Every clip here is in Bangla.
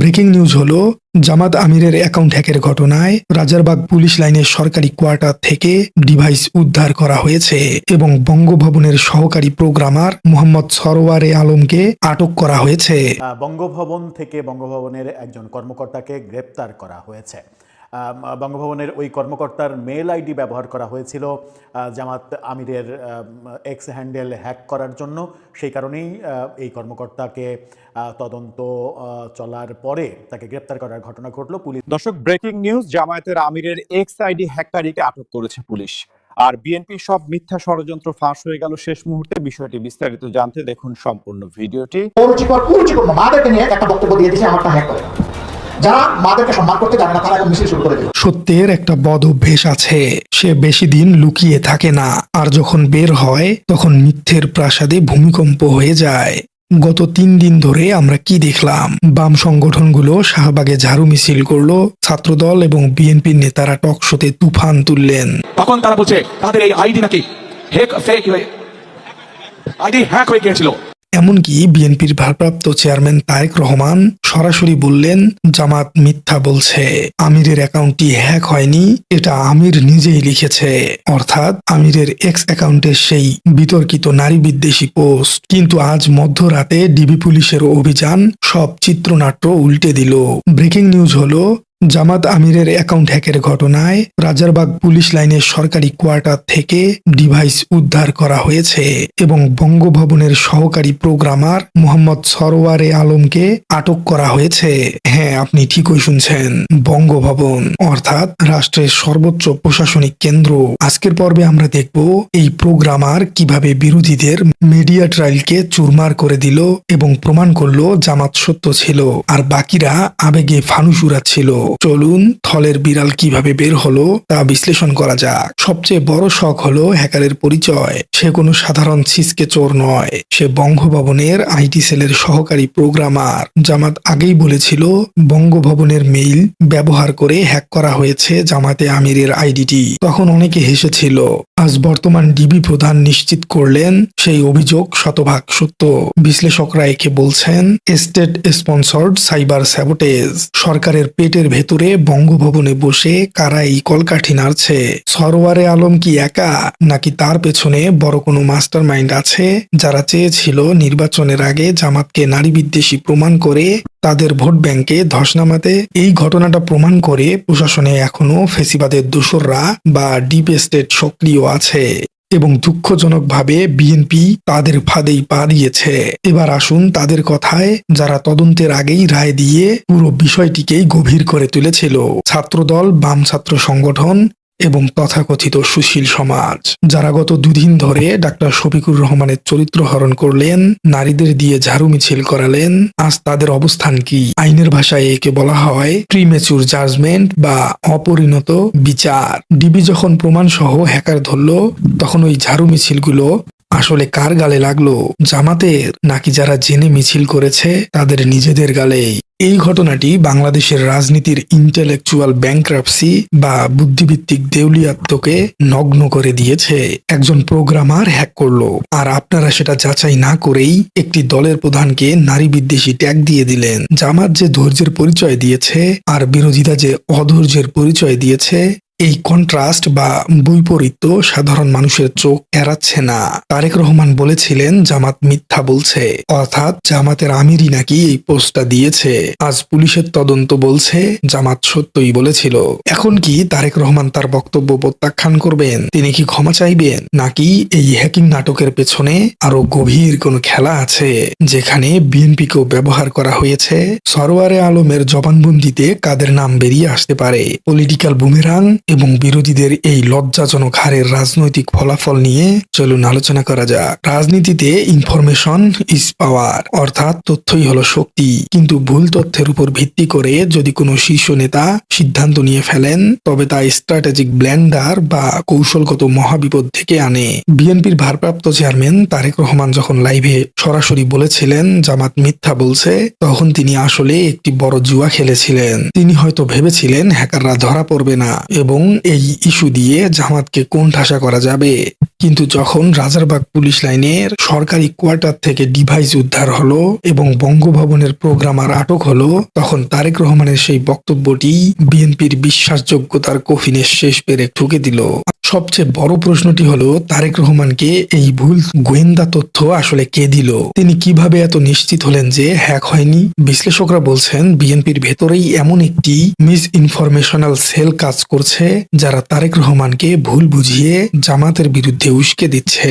ব্রেকিং নিউজ হলো জামাত আমিরের অ্যাকাউন্ট হ্যাকের ঘটনায় রাজারবাগ পুলিশ লাইনের সরকারি কোয়ার্টার থেকে ডিভাইস উদ্ধার করা হয়েছে এবং বঙ্গভবনের সহকারী প্রোগ্রামার মোহাম্মদ সরওয়ারে আলমকে আটক করা হয়েছে। বঙ্গভবন থেকে বঙ্গভবনের একজন কর্মকর্তাকে গ্রেপ্তার করা হয়েছে। বঙ্গভবনের ওই কর্মকর্তার মেল আইডি ব্যবহার করা হয়েছিল জামাত আমিরের এক্স হ্যান্ডেল হ্যাক করার জন্য। সেই কারণেই এই কর্মকর্তাকে তদন্ত চলার পরে তাকে গ্রেপ্তার করার ঘটনা ঘটল। পুলিশ দর্শক, ব্রেকিং নিউজ, জামায়াতের আমিরের এক্স আইডি হ্যাককারীকে আটক করেছে পুলিশ। আর বিএনপির সব মিথ্যা ষড়যন্ত্র ফাঁস হয়ে গেল শেষ মুহূর্তে। বিষয়টি বিস্তারিত জানতে দেখুন সম্পূর্ণ ভিডিওটি। মাদেরকে নিয়ে একটা বক্তব্য দিয়ে দিয়েছে আমারটা হ্যাক করে। যারা মাদেরকে সম্মান করতে জানে না তারা এখন মিছিল শুরু করে দিল। সত্যের একটা বদ অভ্যেস আছে, সে বেশি দিন লুকিয়ে থাকে না, আর যখন বের হয় তখন মিথ্যের প্রাসাদে ভূমিকম্প হয়ে যায়। গত 3 দিন ধরে আমরা কি দেখলাম? বাম সংগঠনগুলো শাহবাগে ঝাড়ু মিছিল করলো, ছাত্রদল এবং বিএনপির নেতারা টকশোতে তুফান তুললেন। তখন তারা বলছে তাদের এই আইডি নাকি আইডি হ্যাক হয়ে গিয়েছিল। এমনকি বিএনপির ভারপ্রাপ্ত চেয়ারম্যান তারেক রহমান সরাসরি বললেন জামাত মিথ্যা বলছে, আমিরের অ্যাকাউন্টটি হ্যাক হয়নি, এটা আমির নিজেই লিখেছে। অর্থাৎ আমিরের এক্স অ্যাকাউন্টের সেই বিতর্কিত নারী বিদ্বেষী পোস্ট। কিন্তু আজ মধ্যরাতে ডিবি পুলিশের অভিযান সব চিত্রনাট্য উল্টে দিল। ব্রেকিং নিউজ হলো জামাত আমিরের অ্যাকাউন্ট হ্যাকের ঘটনায় রাজারবাগ পুলিশ লাইনের সরকারি কোয়ার্টার থেকে ডিভাইস উদ্ধার করা হয়েছে এবং বঙ্গভবনের সহকারী প্রোগ্রামার মোহাম্মদ সরওয়ারে আলমকে আটক করা হয়েছে। হ্যাঁ, আপনি ঠিকই শুনছেন, বঙ্গভবন অর্থাৎ রাষ্ট্রের সর্বোচ্চ প্রশাসনিক কেন্দ্র। আজকের পর্বে আমরা দেখব এই প্রোগ্রামার কিভাবে বিরোধীদের মিডিয়া ট্রায়ালকে চুরমার করে দিল এবং প্রমাণ করলো জামাত সত্য ছিল আর বাকিরা আবেগে ফানুস উড়াচ্ছিল। চলুন থলের বিড়াল কিভাবে বের হলো তা বিশ্লেষণ করা যাক। সবচেয়ে বড় শখ হলো হ্যাকারের পরিচয়। সে কোনো সাধারণ ছিচকে চোর নয়, সে বঙ্গভবনের আইটি সেলের সহকারী প্রোগ্রামার। জামাত আগেই বলেছিল বঙ্গভবনের মেইল ব্যবহার করে হ্যাক করা হয়েছে জামাতে আমিরের আইডিটি। তখন অনেকে হেসেছিল। আজ বর্তমান ডিবি প্রধান নিশ্চিত করলেন সেই অভিযোগ শতভাগ সত্য। বিশ্লেষকরা একে বলছেন স্টেট স্পন্সর্ড সাইবার স্যাবোটেজ। সরকারের পেটের ভেতরে বঙ্গভবনে বসে কারা এই কলকাঠি নাড়ছে? সরওয়ারে আলম কি একা, নাকি তার পেছনে বড় কোনো মাস্টার মাইন্ড আছে যারা চেয়েছিল নির্বাচনের আগে জামাতকে নারী বিদ্বেষী প্রমাণ করে তাদের ভোট ব্যাংকে ধস নামাতে? এই ঘটনাটা প্রমাণ করে প্রশাসনে এখনো ফেসিবাদের দোসররা বা ডিপ স্টেট সক্রিয় আছে এবং দুঃখজনকভাবে বিএনপি তাদের ফাঁদেই পা দিয়েছে। এবার আসুন তাদের কথায়, যারা তদন্তের আগেই রায় দিয়ে পুরো বিষয়টিকেই গভীর করে তুলেছিল। ছাত্রদল, বাম ছাত্র সংগঠন এবং তথাকথিত সুশীল সমাজ, যারা গত 2 দিন ধরে ডাক্তার শফিকুর রহমানের চরিত্র হরণ করলেন, নারীদের দিয়ে ঝাড়ু মিছিল করালেন, আজ তাদের অবস্থান কি? আইনের ভাষায় একে বলা হয় প্রিমেচুর জাজমেন্ট বা অপরিণত বিচার। ডিবি যখন প্রমাণ সহ হ্যাকার ধরল, তখন ওই ঝাড়ু মিছিলগুলো আসলে কার গালে লাগলো? জামাতের, নাকি যারা জেনে মিছিল করেছে তাদের নিজেদের গালেই? এই ঘটনাটি বাংলাদেশের রাজনীতির ইন্টেলেকচুয়াল ব্যাংক্রাপসি বা বুদ্ধিভিত্তিক দেউলিয়াত্বকে নগ্ন করে দিয়েছে। একজন প্রোগ্রামার হ্যাক করলো, আর আপনারা সেটা যাচাই না করেই একটি দলের প্রধানকে নারী বিদ্বেষী ট্যাগ দিয়ে দিলেন। জামাত যে ধৈর্যের পরিচয় দিয়েছে আর বিরোধীরা যে অধৈর্যের পরিচয় দিয়েছে, এই কন্ট্রাস্ট বা বৈপরীত্য সাধারণ মানুষের চোখ এড়াচ্ছে না। তারেক রহমান বলেছিলেন জামাত মিথ্যা বলছে, অর্থাৎ জামাতের আমিরই নাকি এই পোস্টটা দিয়েছে। আজ পুলিশের তদন্ত বলছে জামাত সত্যই বলেছিল। এখন কি তারেক রহমান তার বক্তব্য প্রত্যাখ্যান করবেন? তিনি কি ক্ষমা চাইবেন, নাকি এই হ্যাকিং নাটকের পেছনে আরো গভীর কোনো খেলা আছে যেখানে বিএনপিকেও ব্যবহার করা হয়েছে? সরওয়ারে আলমের জবানবন্দিতে কাদের নাম বেরিয়ে আসতে পারে? পলিটিক্যাল বুমেরাং এবং বিরোধীদের এই লজ্জাজনক হারের রাজনৈতিক ফলাফল নিয়ে চলুন আলোচনা করা যাক। রাজনীতিতে ইনফরমেশন ইজ পাওয়ার, অর্থাৎ তথ্যই হলো শক্তি। কিন্তু ভুল তথ্যের উপর ভিত্তি করে যদি কোনো শীর্ষ নেতা সিদ্ধান্ত নিয়ে ফেলেন, তবে তা স্ট্র্যাটেজিক ব্ল্যান্ডার বা কৌশলগত মহাবিপদ থেকে আনে। বিএনপির ভারপ্রাপ্ত চেয়ারম্যান তারেক রহমান যখন লাইভে সরাসরি বলেছিলেন জামাত মিথ্যা বলছে, তখন তিনি আসলে একটি বড় জুয়া খেলেছিলেন। তিনি হয়তো ভেবেছিলেন হ্যাকাররা ধরা পড়বে না এবং এই ইস্যু দিয়ে জামাতকে কোণঠাসা করা যাবে। কিন্তু যখন রাজারবাগ পুলিশ লাইনের সরকারি কোয়ার্টার থেকে ডিভাইস উদ্ধার হলো এবং বঙ্গভবনের প্রোগ্রামার আটক হলো, তখন তারেক রহমানের সেই বক্তব্যটি বিএনপির বিশ্বাসযোগ্যতার কফিনের শেষ পেরেক ঠুকে দিল। সবচেয়ে বড় প্রশ্নটি হলো, তারেক রহমানকে এই ভুল গোয়েন্দা তথ্য আসলে কে দিল? তিনি কিভাবে এত নিশ্চিত হলেন যে হ্যাক হয়নি? বিশ্লেষকরা বলছেন, বিএনপির ভেতরেই এমন একটি মিস ইনফরমেশনাল সেল কাজ করছে, যারা তারেক রহমানকে ভুল বুঝিয়ে জামাতের বিরুদ্ধে উস্কে দিচ্ছে।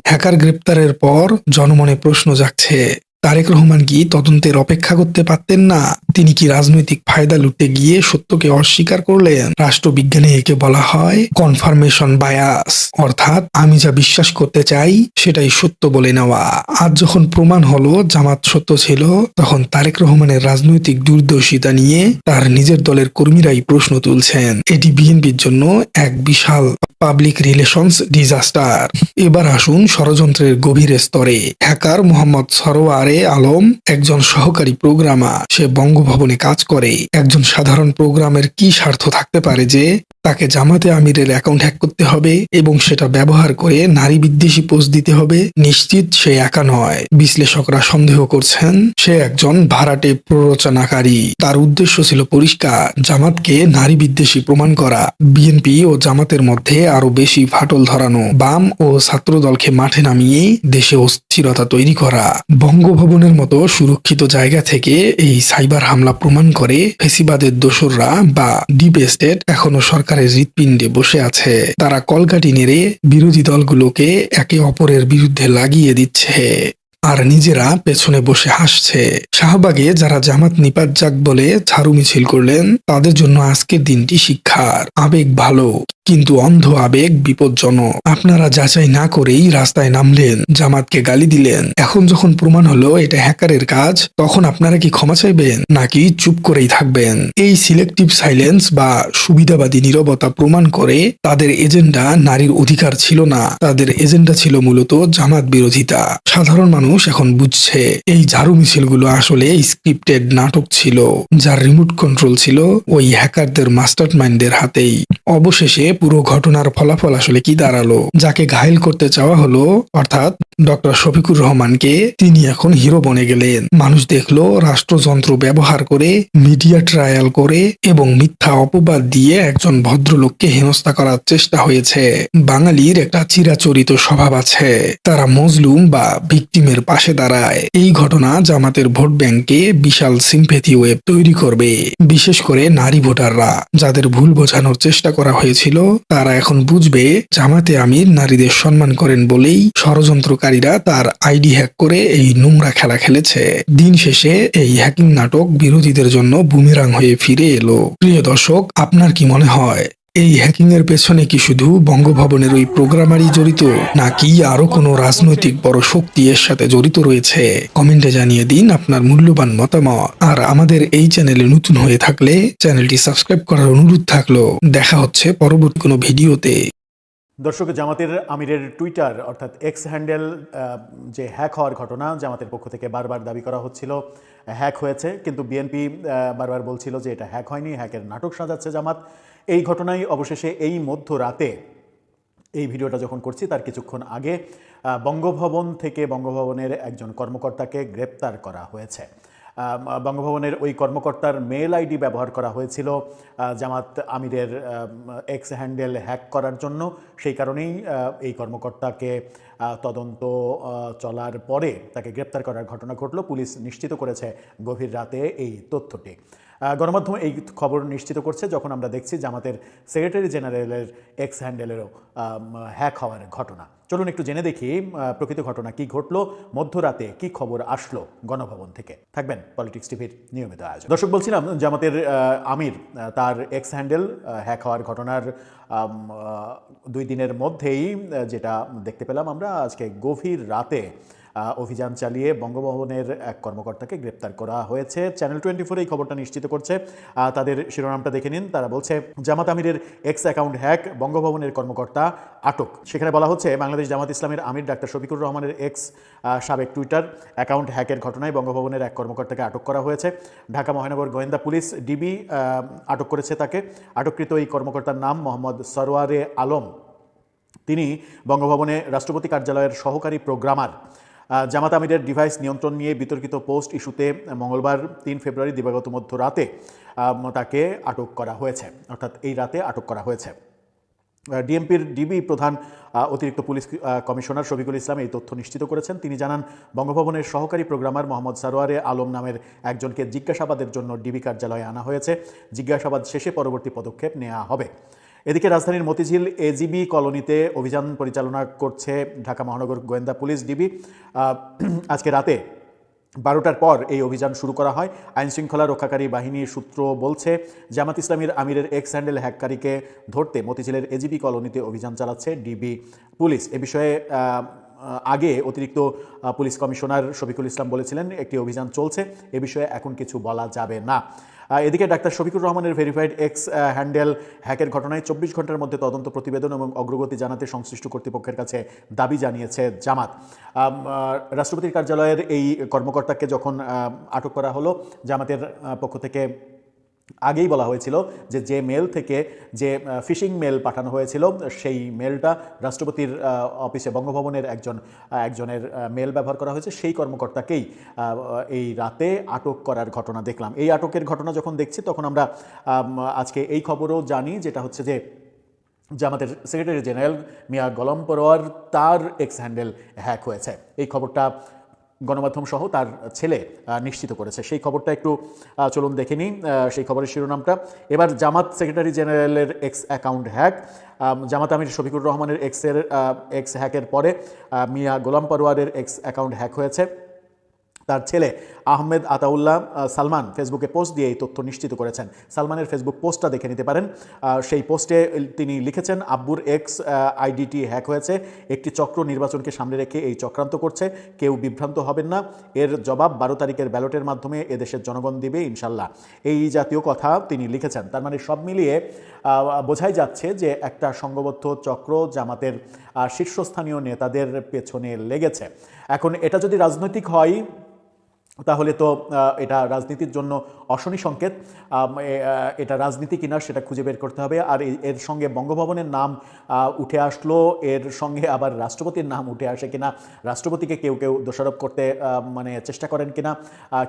হ্যাকার গ্রেপ্তারের পর জনমনে প্রশ্ন জাগছে, তারেক রহমান কি তদন্তের অপেক্ষা করতে পারতেন না? তিনি কি রাজনৈতিক ফায়দা লুটতে গিয়ে সত্যকে অস্বীকার করলেন? রাষ্ট্রবিজ্ঞানে একে বলা হয় কনফার্মেশন বায়াস, অর্থাৎ আমি যা বিশ্বাস করতে চাই সেটাই সত্য বলে নেওয়া। আজ যখন প্রমাণ হলো জামাত সত্য ছিল, তখন তারেক রহমানের রাজনৈতিক দূরদর্শিতা নিয়ে তার নিজের দলের কর্মীরাই প্রশ্ন তুলছেন। এটি বিএনপির জন্য এক বিশাল পাবলিক রিলেশনস ডিজাস্টার। এবার আসুন ষড়যন্ত্রের গভীর স্তরে। হ্যাকার মোহাম্মদ সরোয়ারে আলম একজন সহকারী প্রোগ্রামার। সে বঙ্গভবনে কাজ করে। একজন সাধারণ প্রোগ্রামের কি স্বার্থ থাকতে পারে যে তাকে জামাতে আমিরের অ্যাকাউন্ট হ্যাক করতে হবে এবং সেটা ব্যবহার করে নারী বিদ্বেষী পোস্ট দিতে হবে? নিশ্চিত সে একা নয়। বিশ্লেষকরা সন্দেহ করছেন সে একজন ভাড়াটে প্ররোচনাকারী। তার উদ্দেশ্য ছিল পরিষ্কার, জামাতকে নারী বিদ্বেষী প্রমাণ করা, বিএনপি ও জামাতের মধ্যে আরো বেশি ফাটল ধরানো, বাম ও ছাত্রদলকে মাঠে নামিয়ে দেশে অস্থিরতা তৈরি করা। বঙ্গভবনের মতো সুরক্ষিত জায়গা থেকে এই সাইবার হামলা প্রমাণ করে ফেসিবাদের দোসররা বা ডিপ স্টেট এখনো সরকারের হৃৎপিণ্ডে বসে আছে। তারা কলকাঠি নেড়ে বিরোধী দলগুলোকে একে অপরের বিরুদ্ধে লাগিয়ে দিচ্ছে আর নিজেরা পেছনে বসে হাসছে। শাহবাগে যারা জামাত নিপাত যাক বলে ঝাড়ু মিছিল করলেন, তাদের জন্য আজকের দিনটি শিক্ষার। আবেগ ভালো, কিন্তু অন্ধ আবেগ বিপজ্জনক। আপনারা যাচাই না করেই রাস্তায় নামলেন, জামাতকে গালি দিলেন। এখন যখন প্রমাণ হলো এটা হ্যাকারের কাজ, তখন আপনারা কি ক্ষমা চাইবেন নাকি চুপ করেই থাকবেন? এই সিলেক্টিভ সাইলেন্স বা সুবিধাবাদী নীরবতা প্রমাণ করে তাদের এজেন্ডা নারীর অধিকার ছিল না, তাদের এজেন্ডা ছিল মূলত জামাত বিরোধিতা। সাধারণ মানুষ এখন বুঝছে এই ঝাড়ু মিছিলগুলো আসলে স্ক্রিপ্টেড নাটক ছিল, যার রিমোট কন্ট্রোল ছিল ওই হ্যাকারদের মাস্টার মাইন্ডের হাতেই। অবশেষে পুরো ঘটনার ফলাফল আসলে কি দাঁড়ালো? যাকে ঘায়েল করতে চাওয়া হলো, অর্থাৎ ডক্টর শফিকুর রহমানকে, তিনি এখন হিরো বনে গেলেন। মানুষ দেখলো রাষ্ট্রযন্ত্র ব্যবহার করে, মিডিয়া ট্রায়াল করে এবং মিথ্যা অপবাদ দিয়ে একজন ভদ্রলোককে হেনস্থা করার চেষ্টা হয়েছে। বাঙালির একটা চিরাচরিত স্বভাব আছে, তারা মজলুম বা ভিকটিমের পাশে দাঁড়ায়। এই ঘটনা জামাতের ভোট ব্যাংকে বিশাল সিম্পেথি ওয়েব তৈরি করবে, বিশেষ করে নারী ভোটাররা যাদের ভুল বোঝানোর চেষ্টা করা হয়েছিল। তারা এখন বুঝবে জামাতে আমির নারীদের সম্মান করেন বলেই ষড়যন্ত্রকারীরা তার আইডি হ্যাক করে এই নোংরা খেলা খেলেছে। দিন শেষে এই হ্যাকিং নাটক বিরোধীদের জন্য বুমেরাং হয়ে ফিরে এলো। প্রিয় দর্শক, আপনার কি মনে হয় এই হ্যাকিং এর পেছনে কি শুধু বঙ্গভবনের ওই প্রোগ্রামারই জড়িত, নাকি আরো কোনো রাজনৈতিক বড় শক্তি এর সাথে জড়িত রয়েছে? কমেন্টে জানিয়ে দিন আপনার মূল্যবান মতামত। আর আমাদের এই চ্যানেলে নতুন হয়ে থাকলে চ্যানেলটি সাবস্ক্রাইব করার অনুরোধ থাকলো। দেখা হচ্ছে পরবর্তী কোনো ভিডিওতে। দর্শক, জামাতের আমিরের টুইটার অর্থাৎ এক্স হ্যান্ডেল যে হ্যাক হওয়ার ঘটনা জামাতের পক্ষ থেকে বারবার দাবি করা হচ্ছিল হ্যাক হয়েছে, কিন্তু বিএনপি বারবার বলছিল যে এটা হ্যাক হয়নি, হ্যাকের নাটক সাজাচ্ছে জামাত। এই ঘটনায় অবশেষে এই মধ্যরাতে, এই ভিডিওটা যখন করছি তার কিছুক্ষণ আগে, বঙ্গভবন থেকে বঙ্গভবনের একজন কর্মকর্তাকে গ্রেপ্তার করা হয়েছে। বঙ্গভবনের ওই কর্মকর্তার মেল আইডি ব্যবহার করা হয়েছিল জামাত আমিরের এক্স হ্যান্ডেল হ্যাক করার জন্য। সেই কারণেই এই কর্মকর্তাকে তদন্ত চলার পরে তাকে গ্রেপ্তার করার ঘটনা ঘটল। পুলিশ নিশ্চিত করেছে গভীর রাতে এই তথ্যটি। গণমাধ্যম এই খবর নিশ্চিত করছে যখন আমরা দেখছি জামাতের সেক্রেটারি জেনারেলের এক্স হ্যান্ডেলেরও হ্যাক হওয়ার ঘটনা। চলুন একটু জেনে দেখি প্রকৃত ঘটনা কি ঘটলো, মধ্যরাতে কি খবর আসলো গণভবন থেকে। থাকবেন পলিটিক্স টিভির নিয়মিত আয়োজন। দর্শক, বলছিলাম জামাতের আমির তার এক্স হ্যান্ডেল হ্যাক হওয়ার ঘটনার 2 দিনের মধ্যেই যেটা দেখতে পেলাম আমরা, আজকে গভীর রাতে অভিযান চালিয়ে বঙ্গভবনের এক কর্মকর্তাকে গ্রেপ্তার করা হয়েছে। চ্যানেল 24 এই খবরটা নিশ্চিত করছে। তাদের শিরোনামটা দেখে নিন। তারা বলছে, জামাত আমিরের এক্স অ্যাকাউন্ট হ্যাক, বঙ্গভবনের কর্মকর্তা আটক। সেখানে বলা হচ্ছে, বাংলাদেশ জামাত ইসলামের আমির ডাক্তার শফিকুর রহমানের এক্স সাবেক টুইটার অ্যাকাউন্ট হ্যাকের ঘটনায় বঙ্গভবনের এক কর্মকর্তাকে আটক করা হয়েছে। ঢাকা মহানগর গোয়েন্দা পুলিশ ডিবি আটক করেছে তাকে। আটককৃত এই কর্মকর্তার নাম মোহাম্মদ সরোয়ারে আলম। তিনি বঙ্গভবনে রাষ্ট্রপতি কার্যালয়ের সহকারী প্রোগ্রামার। জামাত আমিরের ডিভাইস নিয়ন্ত্রণ নিয়ে বিতর্কিত পোস্ট ইস্যুতে মঙ্গলবার 3 ফেব্রুয়ারি দিবাগত মধ্যরাতে তাকে আটক করা হয়েছে, অর্থাৎ এই রাতে আটক করা হয়েছে। ডিএমপির ডিবি প্রধান অতিরিক্ত পুলিশ কমিশনার শফিকুল ইসলাম এই তথ্য নিশ্চিত করেছেন। তিনি জানান, বঙ্গভবনের সহকারী প্রোগ্রামার মোহাম্মদ সারোয়ারে আলম নামের একজনকে জিজ্ঞাসাবাদের জন্য ডিবি কার্যালয়ে আনা হয়েছে। জিজ্ঞাসাবাদ শেষে পরবর্তী পদক্ষেপ নেওয়া হবে। এদিকে রাজধানীর মতিঝিল এজিবি কলোনিতে অভিযান পরিচালনা করছে ঢাকা মহানগর গোয়েন্দা পুলিশ ডিবি। আজকে রাতে 12টার পর এই অভিযান শুরু করা হয়। আইনশৃঙ্খলা রক্ষাকারী বাহিনীর সূত্র বলছে, জামাত ইসলামীর আমিরের এক্স হ্যান্ডেল হ্যাককারীকে ধরতে মতিঝিলের এজিবি কলোনিতে অভিযান চালাচ্ছে ডিবি পুলিশ। এ বিষয়ে আগে অতিরিক্ত পুলিশ কমিশনার শফিকুল ইসলাম বলেছিলেন একটি অভিযান চলছে, এ বিষয়ে এখন কিছু বলা যাবে না। এদিকে ডাক্তার শফিকুর রহমানের ভেরিফাইড এক্স হ্যান্ডেল হ্যাকের ঘটনায় 24 ঘন্টার মধ্যে তদন্ত প্রতিবেদন এবং অগ্রগতি জানাতে সংশ্লিষ্ট কর্তৃপক্ষের কাছে দাবি জানিয়েছে জামাত। রাষ্ট্রপতির কার্যালয়ের এই কর্মকর্তাকে যখন আটক করা হলো, জামাতের পক্ষ থেকে আগেই বলা হয়েছিল যে মেল থেকে যে ফিশিং মেল পাঠানো হয়েছিল, সেই মেলটা রাষ্ট্রপতির অফিসে বঙ্গভবনের একজনের মেল ব্যবহার করা হয়েছে। সেই কর্মকর্তাকেই এই রাতে আটক করার ঘটনা দেখলাম। এই আটকের ঘটনা যখন দেখছি তখন আমরা আজকে এই খবরও জানি, যেটা হচ্ছে যে জামাতের সেক্রেটারি জেনারেল মিয়া গোলাম পরোয়ার তার এক্স হ্যান্ডেল হ্যাক হয়েছে। এই খবরটা গণমাধ্যম সহ তার ছেলে নিশ্চিত করেছে। সেই খবরটা একটু চলুন দেখে নিই, সেই খবরের শিরোনামটা। এবার জামাত সেক্রেটারি জেনারেলের এক্স অ্যাকাউন্ট হ্যাক। জামাত আমির শফিকুর রহমানের এক্স হ্যাকের পরে মিয়া গোলাম পরোয়ারের এক্স অ্যাকাউন্ট হ্যাক হয়েছে। তার ছেলে আহমেদ আতাউল্লাহ সালমান ফেসবুকে পোস্ট দিয়ে এই তথ্য নিশ্চিত করেছেন। সালমানের ফেসবুক পোস্টটা দেখে নিতে পারেন। সেই পোস্টে তিনি লিখেছেন, আব্বুর এক্স আইডিটি হ্যাক হয়েছে, একটি চক্র নির্বাচনকে সামনে রেখে এই চক্রান্ত করছে, কেউ বিভ্রান্ত হবেন না, এর জবাব 12 তারিখের ব্যালটের মাধ্যমে এদেশের জনগণ দিবে ইনশাল্লাহ, এই জাতীয় কথা তিনি লিখেছেন। তার মানে সব মিলিয়ে বোঝাই যাচ্ছে যে একটা সংঘবদ্ধ চক্র জামাতের শীর্ষস্থানীয় নেতাদের পেছনে লেগেছে। এখন এটা যদি রাজনৈতিক হয় তাহলে তো এটা রাজনীতির জন্য অশনি সংকেত। এটা রাজনীতি কিনা সেটা খুঁজে বের করতে হবে। আর এর সঙ্গে বঙ্গভবনের নাম উঠে আসলো, এর সঙ্গে আবার রাষ্ট্রপতির নাম উঠে আসে কিনা, রাষ্ট্রপতিকে কেউ দোষারোপ করতে চেষ্টা করেন কিনা,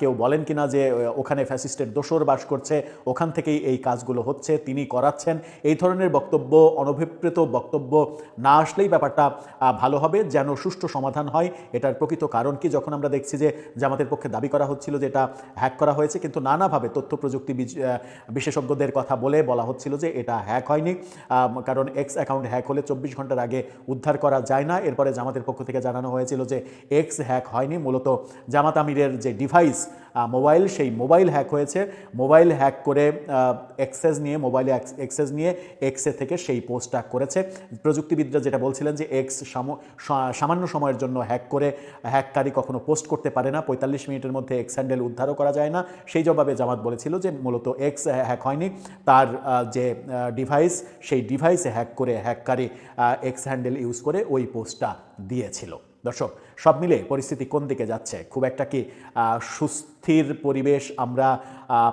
কেউ বলেন কিনা যে ওখানে ফ্যাসিস্টের দোসর বাস করছে, ওখান থেকেই এই কাজগুলো হচ্ছে, তিনি করাচ্ছেন, এই ধরনের বক্তব্য, অনভিপ্রেত বক্তব্য না আসলেই ব্যাপারটা ভালো হবে, যেন সুষ্ঠু সমাধান হয়। এটার প্রকৃত কারণ কি? যখন আমরা দেখছি যে জামাতের পক্ষে দাবি করা হচ্ছিল যে এটা হ্যাক করা হয়েছে, কিন্তু নানাভাবে তথ্য প্রযুক্তি বিশেষজ্ঞদের কথা বলা হচ্ছিল যে এটা হ্যাক হয়নি, কারণ এক্স অ্যাকাউন্ট হ্যাক হলে 24 ঘন্টার আগে উদ্ধার করা যায় না। এরপরে জামাতের পক্ষ থেকে জানানো হয়েছিল যে এক্স হ্যাক হয়নি, মূলত জামাত আমিরের যে ডিভাইস মোবাইল, সেই মোবাইল হ্যাক হয়েছে। মোবাইল হ্যাক করে মোবাইলে অ্যাক্সেস নিয়ে এক্সে থেকে সেই পোস্টটা করেছে। প্রযুক্তিবিদরা যেটা বলছিলেন যে এক্স সামান্য সময়ের জন্য হ্যাককারী কখনো পোস্ট করতে পারে না, 45 মিনিটের মধ্যে এক্স হ্যান্ডেল উদ্ধারও করা যায় না। সেই জবাবে জামাত বলেছিল যে মূলত এক্স হ্যাক হয়নি, তার যে ডিভাইস, সেই ডিভাইসে হ্যাককারী এক্স হ্যান্ডেল ইউজ করে ওই পোস্টটা দিয়েছিল। দর্শক, সব মিলে পরিস্থিতি কোন দিকে যাচ্ছে? খুব একটা কি সুস্থির পরিবেশ আমরা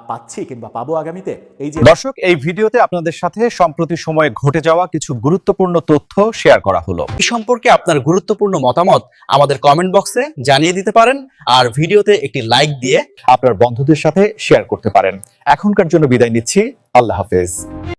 পাচ্ছি কিংবা পাবো আগামীতে? এই যে দর্শক, এই ভিডিওতে আপনাদের সাথে সম্প্রতি সময়ে ঘটে যাওয়া কিছু গুরুত্বপূর্ণ তথ্য শেয়ার করা হলো। এই সম্পর্কে আপনার গুরুত্বপূর্ণ মতামত আমাদের কমেন্ট বক্সে জানিয়ে দিতে পারেন, আর ভিডিওতে একটি লাইক দিয়ে আপনার বন্ধুদের সাথে শেয়ার করতে পারেন। এখনকার জন্য বিদায় নিচ্ছি। আল্লাহ হাফেজ।